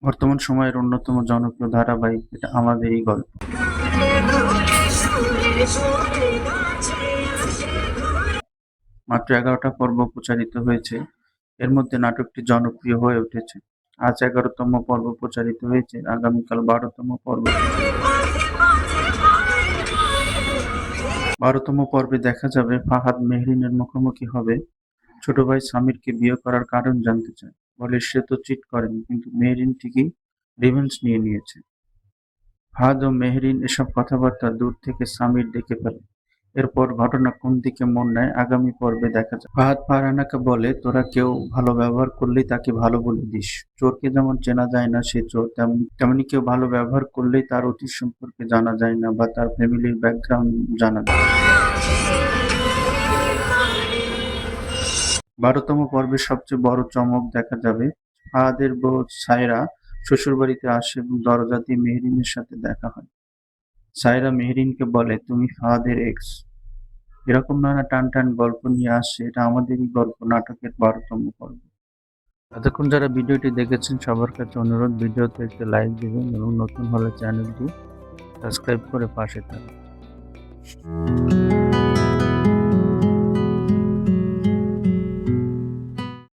বর্তমান সময়ের অন্যতম জনপ্রিয় ধারাবাহিক এটা আমাদেরই গল্প। মাত্র ১১টা পর্ব প্রচারিত হয়েছে। এর মধ্যে নাটকটি জনপ্রিয় হয়ে উঠেছে। আজ ১১তম পর্ব প্রচারিত হয়েছে, আগামীকাল ১২তম পর্ব। ১২তম পর্বে দেখা যাবে ফাহাদ মেহরিনের মুখোমুখি হবে। ছোট ভাই সামিরকে বিয়ে করার কারণ জানতে চায়, বলে সে তো চিট করেনি, কিন্তু মেহরিন ঠিকই রিভেঞ্জ নিয়ে নিয়েছে। ফাহাদ ও মেহরিন এসব কথাবার্তা দূর থেকে সামির দেখে ফেলে। এরপর ঘটনা কোন দিকে মোড় নেয় আগামী পর্বে দেখা যায়। ফাহাদ ফারহানাকে বলে, তোরা কেউ ভালো ব্যবহার করলেই তাকে ভালো বলে দিস। চোরকে যেমন চেনা যায় না সে চোর, তেমনি কেউ ভালো ব্যবহার করলেই তার অতীত সম্পর্কে জানা যায় না বা তার ফ্যামিলির ব্যাকগ্রাউন্ড জানা যায়। ১২তম পর্বে সবচেয়ে বড় চমক দেখা যাবে। ফাহাদের বউ সায়রা শ্বশুরবাড়িতে আসে এবং দরজা দিয়ে মেহরিনের সাথে দেখা হয়। সায়রা মেহরিনকে বলে, তুমি ফাহাদের এক্স। এরকম নানা টান টান গল্প নিয়ে আসছে এটা আমাদেরই গল্প নাটকের ১২তম পর্ব। এতক্ষণ যারা ভিডিওটি দেখেছেন সবার কাছে অনুরোধ, ভিডিওতে একটি লাইক দিবেন এবং নতুন হলে চ্যানেলটি সাবস্ক্রাইব করে পাশে থাকুন।